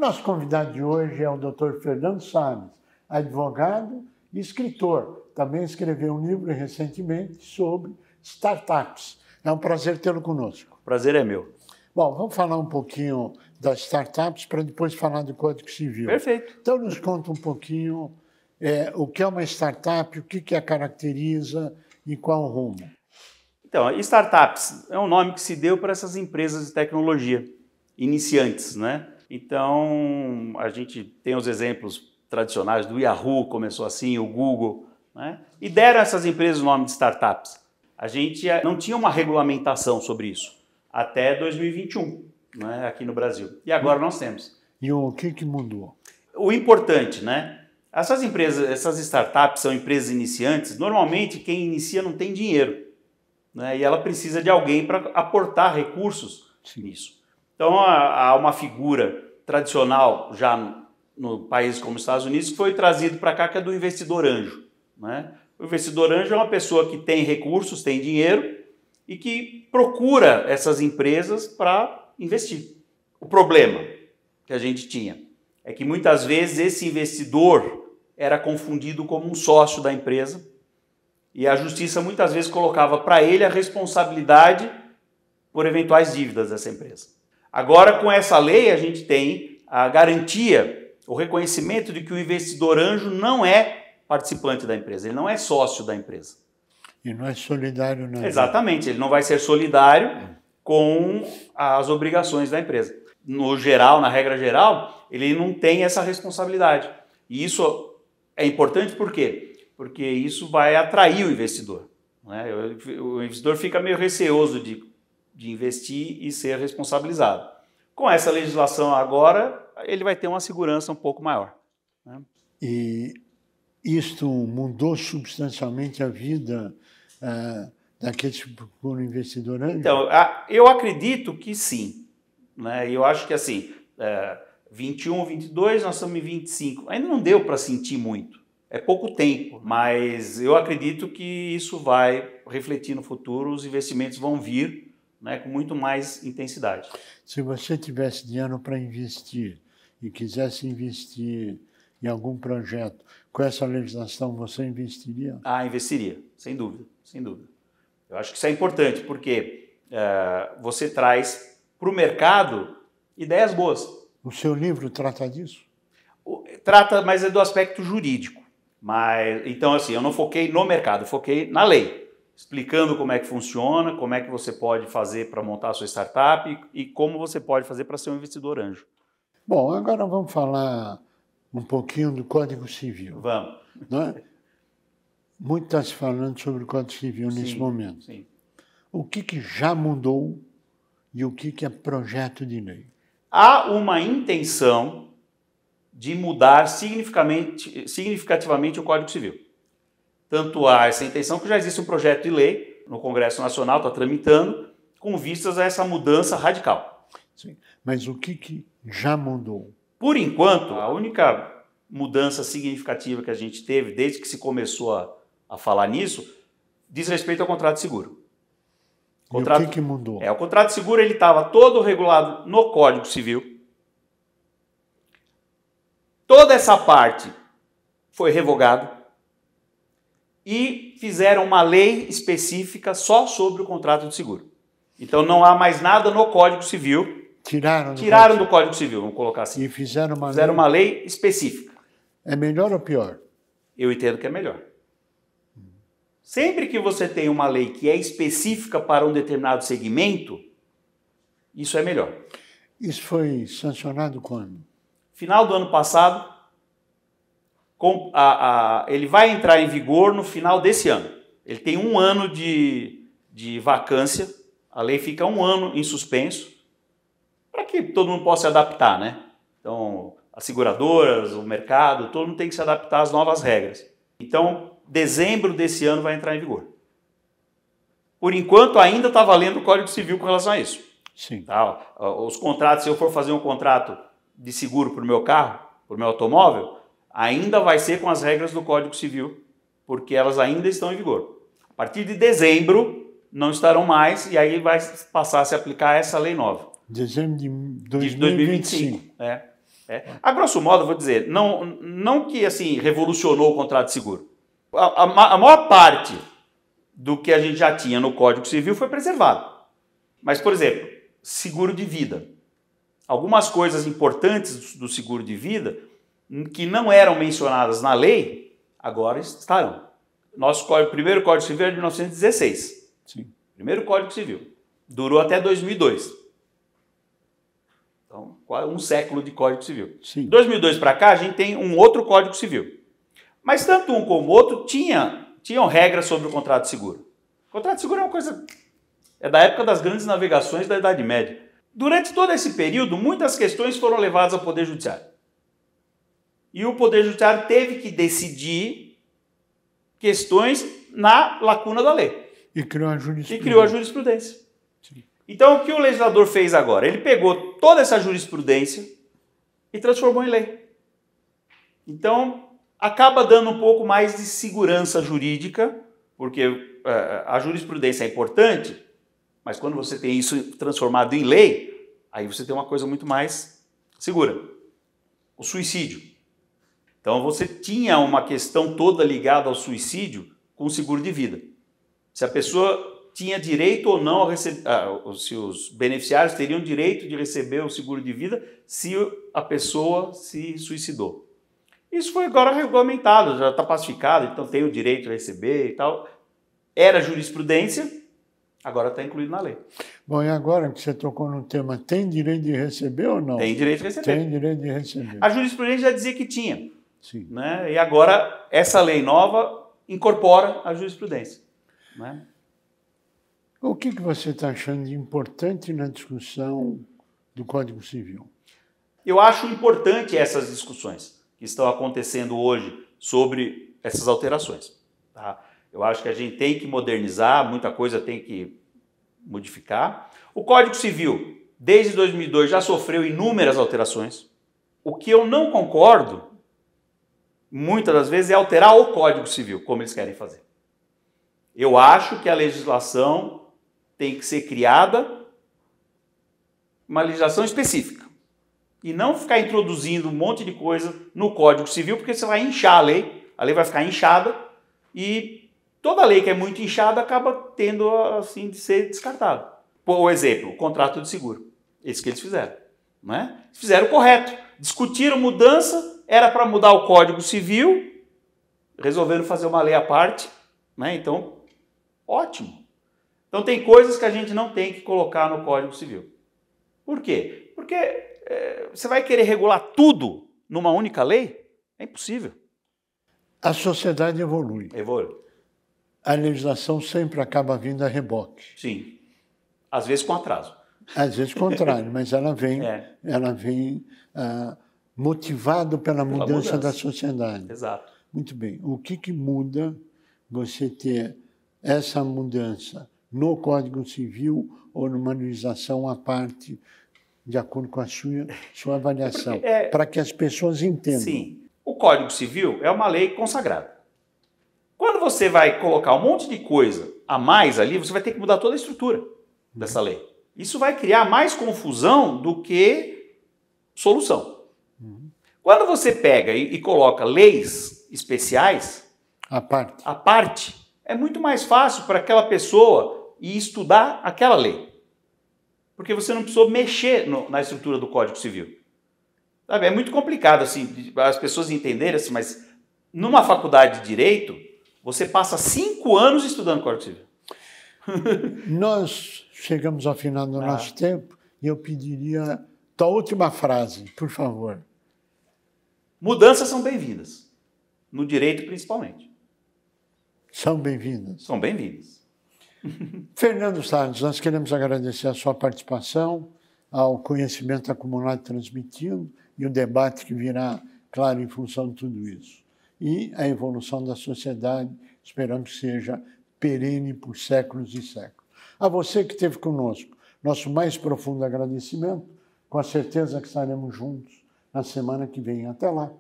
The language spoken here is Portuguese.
Nosso convidado de hoje é o Dr. Fernando Salles, advogado e escritor. Também escreveu um livro recentemente sobre startups. É um prazer tê-lo conosco. Prazer é meu. Bom, vamos falar um pouquinho das startups para depois falar do Código Civil. Perfeito. Então, nos conta um pouquinho o que é uma startup, o que a caracteriza e qual o rumo. Então, startups é um nome que se deu para essas empresas de tecnologia iniciantes, né? Então, a gente tem os exemplos tradicionais do Yahoo, começou assim, o Google, né? E deram a essas empresas o nome de startups. A gente não tinha uma regulamentação sobre isso até 2021, né, aqui no Brasil. E agora nós temos. E o que mudou? O importante, né? Essas empresas, essas startups são empresas iniciantes. Normalmente, quem inicia não tem dinheiro, né? E ela precisa de alguém para aportar recursos nisso. Então, há uma figura tradicional já no país como os Estados Unidos que foi trazido para cá, que é do investidor anjo, né? O investidor anjo é uma pessoa que tem recursos, tem dinheiro e que procura essas empresas para investir. O problema que a gente tinha é que muitas vezes esse investidor era confundido como um sócio da empresa e a justiça muitas vezes colocava para ele a responsabilidade por eventuais dívidas dessa empresa. Agora, com essa lei, a gente tem a garantia, o reconhecimento de que o investidor anjo não é participante da empresa, ele não é sócio da empresa. E não é solidário, não. Exatamente, ele não vai ser solidário com as obrigações da empresa. No geral, na regra geral, ele não tem essa responsabilidade. E isso é importante por quê? Porque isso vai atrair o investidor, né? O investidor fica meio receoso de investir e ser responsabilizado. Com essa legislação agora, ele vai ter uma segurança um pouco maior, né? E isto mudou substancialmente a vida daqueles que procuram investidor anjo? Então, eu acredito que sim, né? Eu acho que assim, 21, 22, nós estamos em 25. Ainda não deu para sentir muito. É pouco tempo, mas eu acredito que isso vai refletir no futuro, os investimentos vão vir, né, com muito mais intensidade. Se você tivesse dinheiro para investir e quisesse investir em algum projeto, com essa legislação você investiria? Investiria, sem dúvida, sem dúvida. Eu acho que isso é importante, porque você traz para o mercado ideias boas. O seu livro trata disso? Trata, mas é do aspecto jurídico. Então, assim, eu não foquei no mercado, eu foquei na lei, explicando como é que funciona, como é que você pode fazer para montar a sua startup e como você pode fazer para ser um investidor anjo. Bom, agora vamos falar um pouquinho do Código Civil. Vamos. Não é? Muito está se falando sobre o Código Civil nesse momento. Sim. O que já mudou e o que é projeto de lei? Há uma intenção de mudar significativamente o Código Civil. Tanto há essa intenção que já existe um projeto de lei no Congresso Nacional, está tramitando, com vistas a essa mudança radical. Sim. Mas o que já mudou? Por enquanto, a única mudança significativa que a gente teve, desde que se começou a falar nisso, diz respeito ao contrato de seguro. E o que mudou? O contrato de seguro estava todo regulado no Código Civil. Toda essa parte foi revogada e fizeram uma lei específica só sobre o contrato de seguro. Então não há mais nada no Código Civil. Tiraram do Código Civil, vamos colocar assim. E fizeram uma lei específica. É melhor ou pior? Eu entendo que é melhor. Sempre que você tem uma lei que é específica para um determinado segmento, isso é melhor. Isso foi sancionado quando? Final do ano passado, ele vai entrar em vigor no final desse ano. Ele tem 1 ano de vacância, a lei fica 1 ano em suspenso, para que todo mundo possa se adaptar, né? Então, as seguradoras, o mercado, todo mundo tem que se adaptar às novas regras. Então, dezembro desse ano vai entrar em vigor. Por enquanto, ainda está valendo o Código Civil com relação a isso. Sim. Tá? Os contratos, se eu for fazer um contrato de seguro para o meu carro, para o meu automóvel, ainda vai ser com as regras do Código Civil, porque elas ainda estão em vigor. A partir de dezembro, não estarão mais, e aí vai passar a se aplicar essa lei nova. Dezembro de 2025. A grosso modo, vou dizer, não que assim revolucionou o contrato de seguro. A maior parte do que a gente já tinha no Código Civil foi preservado. Mas, por exemplo, seguro de vida. Algumas coisas importantes do seguro de vida que não eram mencionadas na lei, agora estarão. Nosso primeiro Código Civil é de 1916. Sim. Primeiro Código Civil. Durou até 2002. Então, um século de Código Civil. Sim. De 2002 para cá, a gente tem um outro Código Civil. Mas tanto um como o outro tinham regras sobre o contrato de seguro. O contrato de seguro é uma coisa... É da época das grandes navegações da Idade Média. Durante todo esse período, muitas questões foram levadas ao Poder Judiciário. E o Poder Judiciário teve que decidir questões na lacuna da lei. E criou a jurisprudência. E criou a jurisprudência. Sim. Então, o que o legislador fez agora? Ele pegou toda essa jurisprudência e transformou em lei. Então, acaba dando um pouco mais de segurança jurídica, porque a jurisprudência é importante, mas quando você tem isso transformado em lei, aí você tem uma coisa muito mais segura. O suicídio. Então, você tinha uma questão toda ligada ao suicídio com o seguro de vida. Se a pessoa tinha direito ou não a receber, se os beneficiários teriam direito de receber o seguro de vida se a pessoa se suicidou. Isso foi agora regulamentado, já está pacificado, então tem o direito a receber e tal. Era jurisprudência, agora está incluído na lei. Bom, e agora que você tocou no tema, tem direito de receber ou não? Tem direito de receber. Tem direito de receber. A jurisprudência já dizia que tinha. Sim. Né? E agora essa lei nova incorpora a jurisprudência. Né? O que você está achando de importante na discussão do Código Civil? Eu acho importante essas discussões que estão acontecendo hoje sobre essas alterações. Tá? Eu acho que a gente tem que modernizar, muita coisa tem que modificar. O Código Civil, desde 2002, já sofreu inúmeras alterações. O que eu não concordo, muitas das vezes, é alterar o Código Civil, como eles querem fazer. Eu acho que a legislação tem que ser criada, uma legislação específica. E não ficar introduzindo um monte de coisa no Código Civil, porque você vai inchar a lei vai ficar inchada, e toda lei que é muito inchada acaba tendo, assim, de ser descartada. Por exemplo, o contrato de seguro. Esse que eles fizeram. Né? Fizeram o correto. Discutiram mudança, era para mudar o Código Civil, resolveram fazer uma lei à parte, né? Então, ótimo. Então tem coisas que a gente não tem que colocar no Código Civil. Por quê? Porque você vai querer regular tudo numa única lei? É impossível. A sociedade evolui. Evolui. A legislação sempre acaba vindo a reboque. Sim. Às vezes com atraso. Às vezes contrário, mas ela vem motivado pela mudança da sociedade. Exato. Muito bem. O que muda você ter essa mudança no Código Civil ou numa legislação à parte, de acordo com a sua avaliação, para que as pessoas entendam? Sim. O Código Civil é uma lei consagrada. Quando você vai colocar um monte de coisa a mais ali, você vai ter que mudar toda a estrutura dessa lei. Isso vai criar mais confusão do que solução. Quando você pega e coloca leis especiais, à parte, é muito mais fácil para aquela pessoa ir estudar aquela lei. Porque você não precisou mexer na estrutura do Código Civil. Sabe, é muito complicado assim, as pessoas entenderem, assim, mas numa faculdade de Direito, você passa 5 anos estudando Código Civil. Nós chegamos ao final do nosso tempo e eu pediria tua última frase, por favor. Mudanças são bem-vindas. No direito, principalmente. São bem-vindas. São bem-vindas. Fernando Salles, nós queremos agradecer a sua participação, ao conhecimento acumulado e transmitido e o debate que virá, claro, em função de tudo isso. E a evolução da sociedade, esperamos que seja perene por séculos e séculos. A você que esteve conosco, nosso mais profundo agradecimento, com a certeza que estaremos juntos na semana que vem. Até lá.